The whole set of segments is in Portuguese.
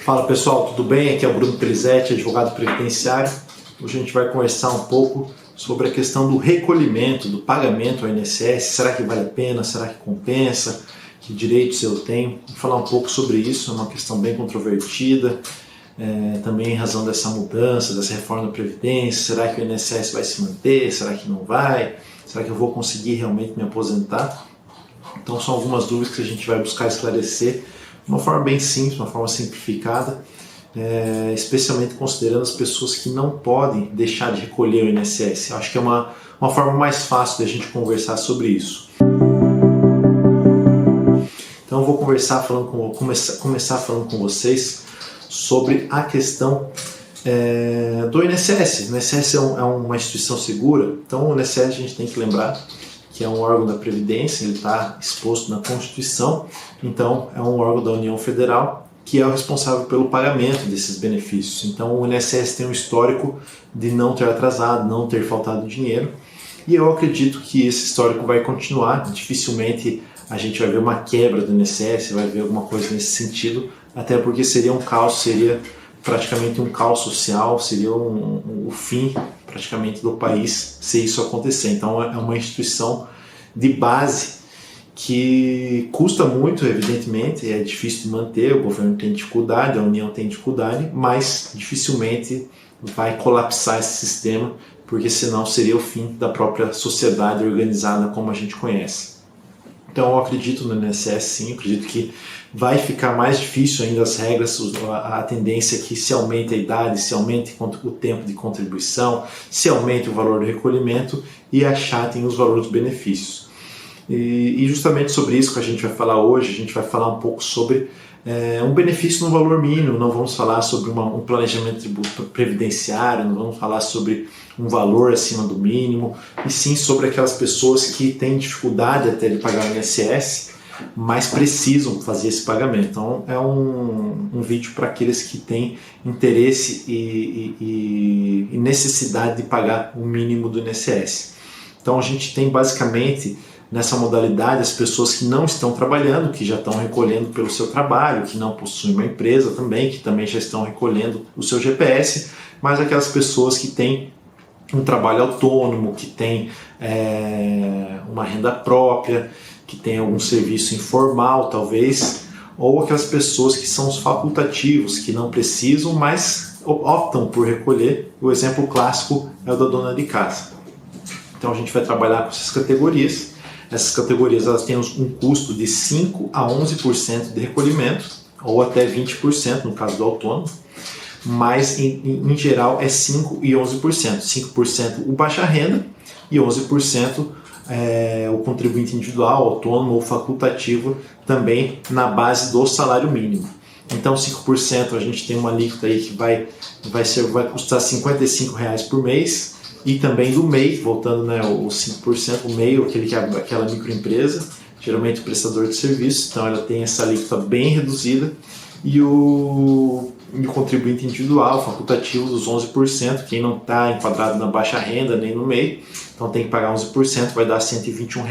Fala pessoal, tudo bem? Aqui é o Bruno Pelizetti, advogado previdenciário. Hoje a gente vai conversar um pouco sobre a questão do recolhimento, do pagamento ao INSS. Será que vale a pena? Será que compensa? Que direitos eu tenho? Vou falar um pouco sobre isso, é uma questão bem controvertida, também em razão dessa mudança, dessa reforma da Previdência. Será que o INSS vai se manter? Será que não vai? Será que eu vou conseguir realmente me aposentar? Então são algumas dúvidas que a gente vai buscar esclarecer de uma forma bem simples, uma forma simplificada, especialmente considerando as pessoas que não podem deixar de recolher o INSS. Eu acho que é uma forma mais fácil de a gente conversar sobre isso. Então eu vou começar falando com vocês sobre a questão do INSS. O INSS é uma instituição segura, então o INSS a gente tem que lembrar que é um órgão da Previdência, ele está exposto na Constituição, então é um órgão da União Federal que é o responsável pelo pagamento desses benefícios. Então o INSS tem um histórico de não ter atrasado, não ter faltado dinheiro, e eu acredito que esse histórico vai continuar. Dificilmente a gente vai ver uma quebra do INSS, vai ver alguma coisa nesse sentido, até porque seria um caos, seria praticamente um caos social, seria o fim praticamente do país se isso acontecer. Então é uma instituição de base que custa muito, evidentemente, é difícil de manter, o governo tem dificuldade, a União tem dificuldade, mas dificilmente vai colapsar esse sistema, porque senão seria o fim da própria sociedade organizada como a gente conhece. Então eu acredito no INSS sim, acredito que vai ficar mais difícil ainda as regras, a tendência é que se aumente a idade, se aumente o tempo de contribuição, se aumente o valor do recolhimento e achatem os valores dos benefícios. E justamente sobre isso que a gente vai falar hoje, a gente vai falar um pouco sobre um benefício no valor mínimo, não vamos falar sobre um planejamento previdenciário, não vamos falar sobre um valor acima do mínimo, e sim sobre aquelas pessoas que têm dificuldade até de pagar o INSS, mas precisam fazer esse pagamento. Então é um vídeo para aqueles que têm interesse e necessidade de pagar o mínimo do INSS. Então a gente tem basicamente nessa modalidade as pessoas que não estão trabalhando, que já estão recolhendo pelo seu trabalho, que não possuem uma empresa também, que também já estão recolhendo o seu GPS, mas aquelas pessoas que têm um trabalho autônomo, que têm uma renda própria, que tem algum serviço informal talvez, ou aquelas pessoas que são os facultativos, que não precisam, mas optam por recolher. O exemplo clássico é o da dona de casa. Então a gente vai trabalhar com essas categorias. Essas categorias elas têm um custo de 5 a 11% de recolhimento, ou até 20% no caso do autônomo, mas em geral é 5% e 11%. 5% o baixa renda e 11% o contribuinte individual, autônomo ou facultativo, também na base do salário mínimo. Então 5% a gente tem uma alíquota aí que vai custar R$ 55 por mês, e também do MEI, voltando, os 5%, o MEI, aquela microempresa, geralmente o prestador de serviço, então ela tem essa alíquota bem reduzida, e o contribuinte individual, facultativo, dos 11%, quem não está enquadrado na baixa renda nem no MEI, então tem que pagar 11%, vai dar R$ 121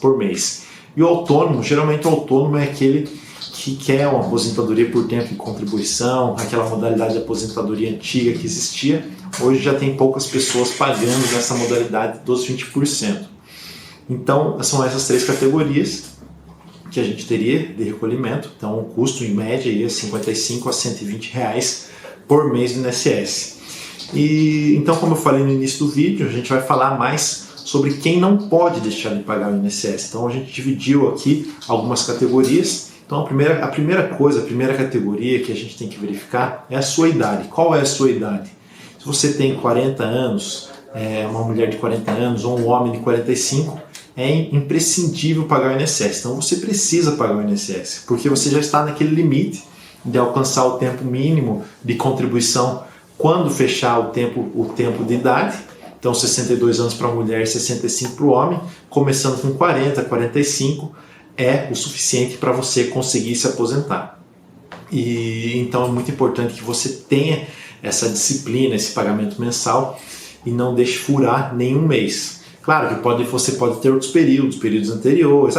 por mês. E o autônomo, geralmente o autônomo é aquele que quer uma aposentadoria por tempo de contribuição, aquela modalidade de aposentadoria antiga que existia. Hoje já tem poucas pessoas pagando nessa modalidade dos 20%. Então são essas três categorias que a gente teria de recolhimento. Então o custo em média é R$ 55 a R$ 120 por mês do INSS. E então, como eu falei no início do vídeo, a gente vai falar mais sobre quem não pode deixar de pagar o INSS. Então a gente dividiu aqui algumas categorias. Então a primeira categoria que a gente tem que verificar é a sua idade. Qual é a sua idade? Se você tem 40 anos, uma mulher de 40 anos ou um homem de 45, é imprescindível pagar o INSS. Então você precisa pagar o INSS, porque você já está naquele limite de alcançar o tempo mínimo de contribuição quando fechar o tempo de idade. Então 62 anos para a mulher e 65 para o homem, começando com 40, 45, é o suficiente para você conseguir se aposentar. E então é muito importante que você tenha essa disciplina, esse pagamento mensal, e não deixe furar nenhum mês. Claro que você pode ter outros períodos anteriores.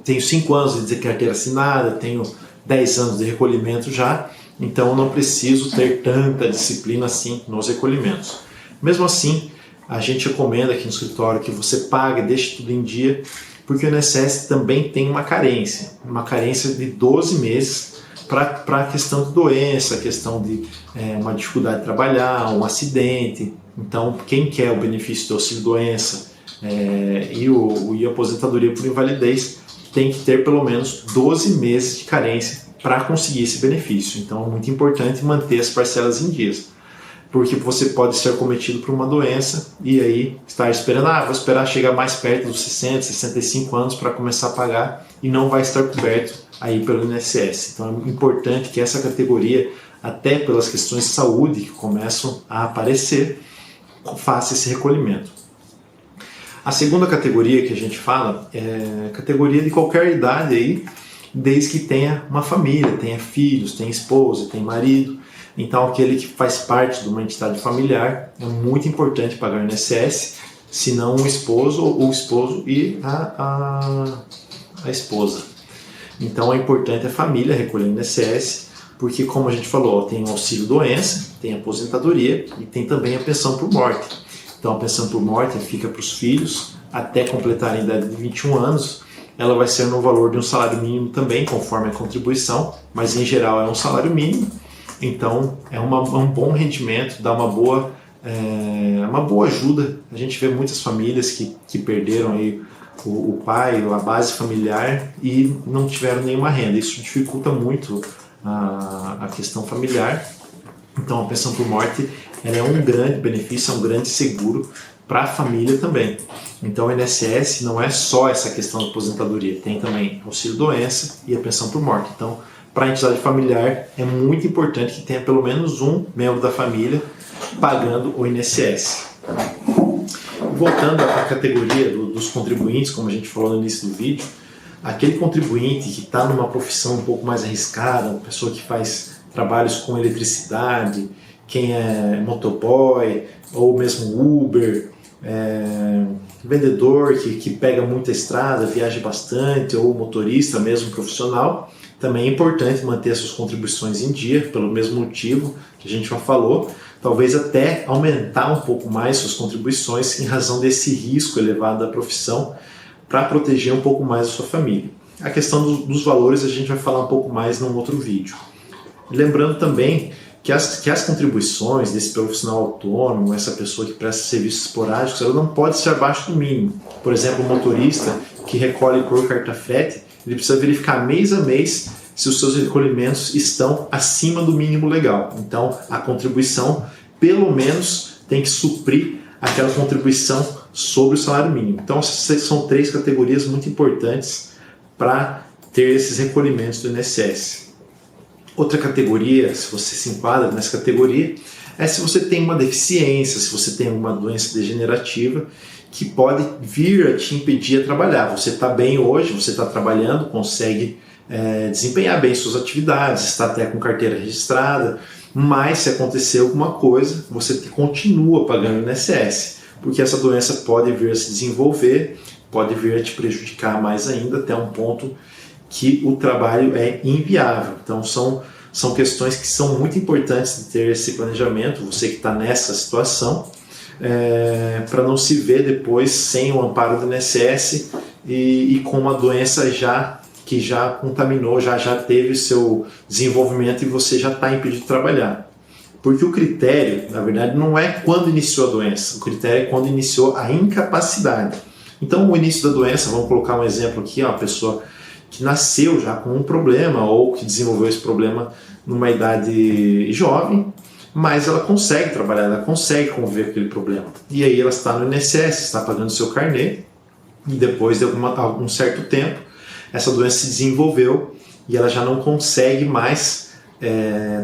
Tenho 5 anos de carteira assinada, tenho 10 anos de recolhimento já, então eu não preciso ter tanta disciplina assim nos recolhimentos. Mesmo assim, a gente recomenda aqui no escritório que você pague, deixe tudo em dia, porque o INSS também tem uma carência de 12 meses para a questão de doença, a questão de uma dificuldade de trabalhar, um acidente. Então, quem quer o benefício do auxílio-doença e a aposentadoria por invalidez tem que ter pelo menos 12 meses de carência para conseguir esse benefício. Então, é muito importante manter as parcelas em dias, porque você pode ser acometido por uma doença e aí estar esperando, vou esperar chegar mais perto dos 60, 65 anos para começar a pagar e não vai estar coberto aí pelo INSS. Então é importante que essa categoria, até pelas questões de saúde que começam a aparecer, faça esse recolhimento. A segunda categoria que a gente fala é a categoria de qualquer idade aí, desde que tenha uma família, tenha filhos, tenha esposa, tenha marido. Então, aquele que faz parte de uma entidade familiar, é muito importante pagar o INSS, se não o esposo ou o esposo e a esposa. Então, é importante a família recolher o INSS, porque, como a gente falou, tem o auxílio-doença, tem a aposentadoria e tem também a pensão por morte. Então, a pensão por morte fica para os filhos até completarem a idade de 21 anos. Ela vai ser no valor de um salário mínimo também, conforme a contribuição, mas em geral é um salário mínimo. Então é um bom rendimento, dá uma boa ajuda. A gente vê muitas famílias que perderam aí o pai, a base familiar e não tiveram nenhuma renda. Isso dificulta muito a questão familiar. Então a pensão por morte ela é um grande benefício, é um grande seguro para a família também. Então o INSS não é só essa questão da aposentadoria, tem também auxílio-doença e a pensão por morte. Então, para a entidade familiar, é muito importante que tenha pelo menos um membro da família pagando o INSS. Voltando à categoria dos contribuintes, como a gente falou no início do vídeo, aquele contribuinte que está numa profissão um pouco mais arriscada, uma pessoa que faz trabalhos com eletricidade, quem é motoboy ou mesmo Uber, vendedor que pega muita estrada, viaja bastante, ou motorista mesmo profissional, também é importante manter as suas contribuições em dia, pelo mesmo motivo que a gente já falou, talvez até aumentar um pouco mais suas contribuições em razão desse risco elevado da profissão, para proteger um pouco mais a sua família. A questão dos valores a gente vai falar um pouco mais num outro vídeo. Lembrando também que as contribuições desse profissional autônomo, essa pessoa que presta serviços esporádicos, ela não pode ser abaixo do mínimo. Por exemplo, o motorista que recolhe por carta frete, ele precisa verificar mês a mês se os seus recolhimentos estão acima do mínimo legal. Então, a contribuição, pelo menos, tem que suprir aquela contribuição sobre o salário mínimo. Então, são 3 categorias muito importantes para ter esses recolhimentos do INSS. Outra categoria, se você se enquadra nessa categoria, é se você tem uma deficiência, se você tem uma doença degenerativa que pode vir a te impedir a trabalhar. Você está bem hoje, você está trabalhando, consegue desempenhar bem suas atividades, está até com carteira registrada, mas se acontecer alguma coisa, você continua pagando o INSS, porque essa doença pode vir a se desenvolver, pode vir a te prejudicar mais ainda, até um ponto que o trabalho é inviável. Então são questões que são muito importantes de ter esse planejamento, você que está nessa situação, para não se ver depois sem o amparo do INSS e com uma doença que já contaminou, já teve o seu desenvolvimento e você já está impedido de trabalhar. Porque o critério, na verdade, não é quando iniciou a doença, o critério é quando iniciou a incapacidade. Então, o início da doença, vamos colocar um exemplo aqui, uma pessoa que nasceu já com um problema ou que desenvolveu esse problema numa idade jovem, mas ela consegue trabalhar, ela consegue conviver com aquele problema. E aí ela está no INSS, está pagando seu carnê, e depois de algum certo tempo, essa doença se desenvolveu e ela já não consegue mais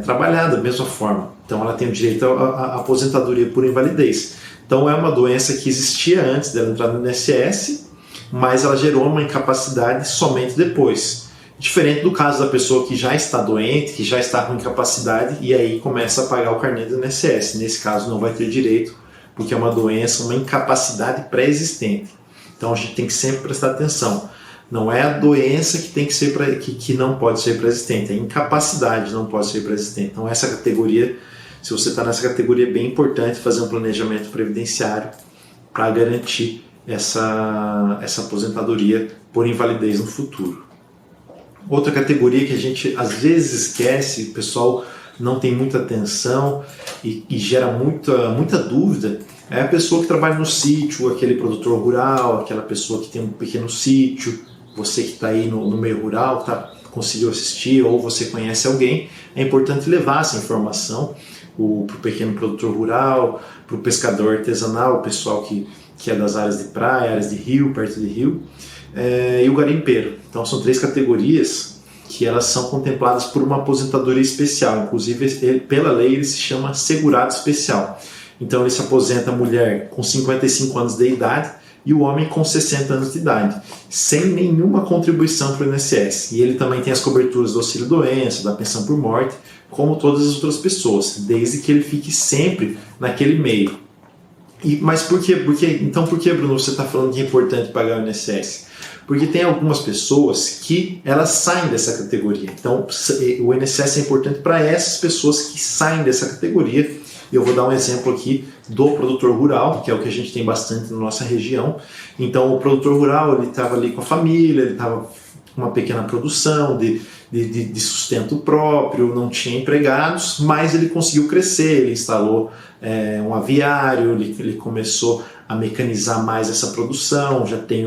trabalhar da mesma forma. Então ela tem o direito à aposentadoria por invalidez. Então é uma doença que existia antes dela entrar no INSS, mas ela gerou uma incapacidade somente depois. Diferente do caso da pessoa que já está doente, que já está com incapacidade e aí começa a pagar o carnê do INSS. Nesse caso não vai ter direito, porque é uma doença, uma incapacidade pré-existente. Então a gente tem que sempre prestar atenção. Não é a doença que tem que ser que não pode ser pré-existente, a incapacidade não pode ser pré-existente. Então essa categoria, se você está nessa categoria, é bem importante fazer um planejamento previdenciário para garantir essa aposentadoria por invalidez no futuro. Outra categoria que a gente às vezes esquece, o pessoal não tem muita atenção e gera muita dúvida, é a pessoa que trabalha no sítio, aquele produtor rural, aquela pessoa que tem um pequeno sítio, você que está aí no meio rural, conseguiu assistir ou você conhece alguém, é importante levar essa informação para o pequeno produtor rural, para o pescador artesanal, o pessoal que é das áreas de praia, áreas de rio, perto de rio, e o garimpeiro. Então são 3 categorias que elas são contempladas por uma aposentadoria especial. Inclusive, pela lei, ele se chama segurado especial. Então ele se aposenta a mulher com 55 anos de idade e o homem com 60 anos de idade, sem nenhuma contribuição para o INSS. E ele também tem as coberturas do auxílio-doença, da pensão por morte, como todas as outras pessoas, desde que ele fique sempre naquele meio. Mas por que, Bruno, você está falando que é importante pagar o INSS? Porque tem algumas pessoas que elas saem dessa categoria. Então, o INSS é importante para essas pessoas que saem dessa categoria. E eu vou dar um exemplo aqui do produtor rural, que é o que a gente tem bastante na nossa região. Então, o produtor rural, ele estava ali com a família, ele estava com uma pequena produção de sustento próprio, não tinha empregados, mas ele conseguiu crescer, ele instalou um aviário, ele começou a mecanizar mais essa produção, já tem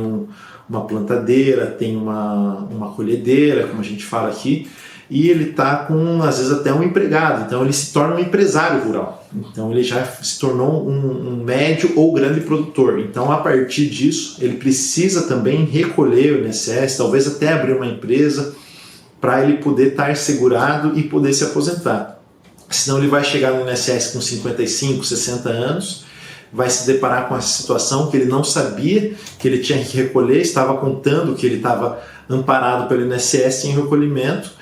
uma plantadeira, tem uma colhedeira, como a gente fala aqui, e ele está com, às vezes, até um empregado, então ele se torna um empresário rural, então ele já se tornou um médio ou grande produtor. Então, a partir disso, ele precisa também recolher o INSS, talvez até abrir uma empresa, para ele poder estar segurado e poder se aposentar. Senão ele vai chegar no INSS com 55, 60 anos, vai se deparar com essa situação que ele não sabia que ele tinha que recolher, estava contando que ele estava amparado pelo INSS em recolhimento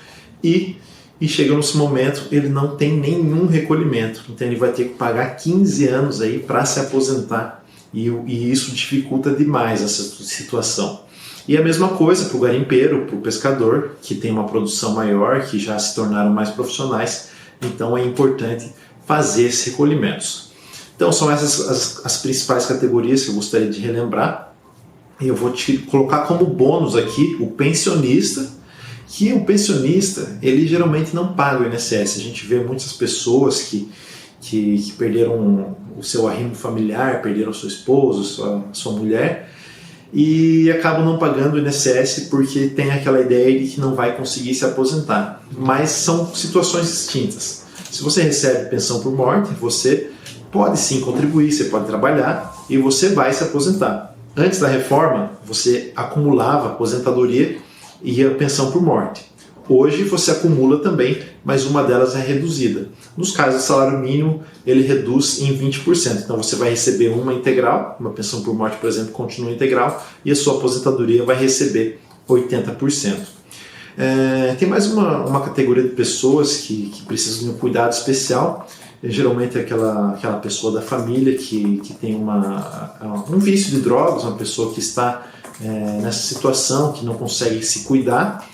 e chega nesse momento ele não tem nenhum recolhimento. Então ele vai ter que pagar 15 anos aí para se aposentar e isso dificulta demais essa situação. E a mesma coisa para o garimpeiro, para o pescador, que tem uma produção maior, que já se tornaram mais profissionais, então é importante fazer esses recolhimentos. Então são essas as principais categorias que eu gostaria de relembrar. E eu vou te colocar como bônus aqui o pensionista, que o pensionista, ele geralmente não paga o INSS. A gente vê muitas pessoas que perderam o seu arrimo familiar, perderam seu esposo, sua mulher, e acabam não pagando o INSS porque tem aquela ideia de que não vai conseguir se aposentar. Mas são situações distintas. Se você recebe pensão por morte, você pode sim contribuir, você pode trabalhar e você vai se aposentar. Antes da reforma, você acumulava aposentadoria e a pensão por morte. Hoje você acumula também, mas uma delas é reduzida. Nos casos de salário mínimo, ele reduz em 20%. Então você vai receber uma integral, uma pensão por morte, por exemplo, continua integral, e a sua aposentadoria vai receber 80%. Tem mais uma categoria de pessoas que precisam de um cuidado especial. Geralmente é aquela pessoa da família que tem um vício de drogas, uma pessoa que está nessa situação, que não consegue se cuidar.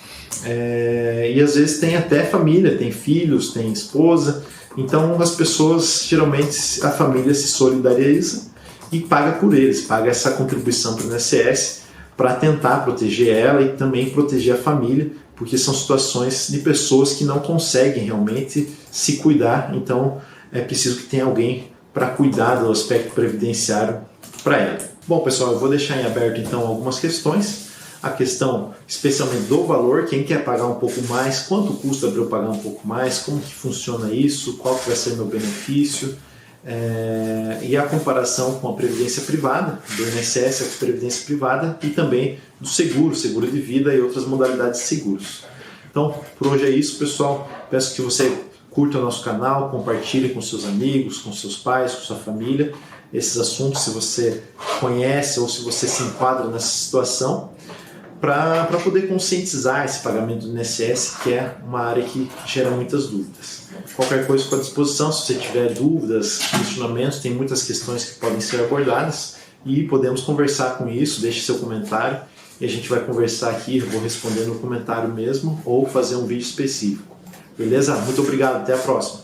E às vezes tem até família, tem filhos, tem esposa. Então as pessoas, geralmente a família se solidariza e paga por eles, paga essa contribuição para o INSS para tentar proteger ela e também proteger a família, porque são situações de pessoas que não conseguem realmente se cuidar, então é preciso que tenha alguém para cuidar do aspecto previdenciário para ela. Bom, pessoal, eu vou deixar em aberto então algumas questões. A questão especialmente do valor, quem quer pagar um pouco mais, quanto custa para eu pagar um pouco mais, como que funciona isso, qual que vai ser meu benefício, e a comparação com a previdência privada, do INSS, a previdência privada, e também do seguro de vida e outras modalidades de seguros. Então, por hoje é isso, pessoal. Peço que você curta o nosso canal, compartilhe com seus amigos, com seus pais, com sua família, esses assuntos, se você conhece ou se você se enquadra nessa situação, para poder conscientizar esse pagamento do INSS, que é uma área que gera muitas dúvidas. Qualquer coisa estou à disposição, se você tiver dúvidas, questionamentos, tem muitas questões que podem ser abordadas e podemos conversar com isso, deixe seu comentário e a gente vai conversar aqui, eu vou responder no comentário mesmo ou fazer um vídeo específico. Beleza? Muito obrigado, até a próxima.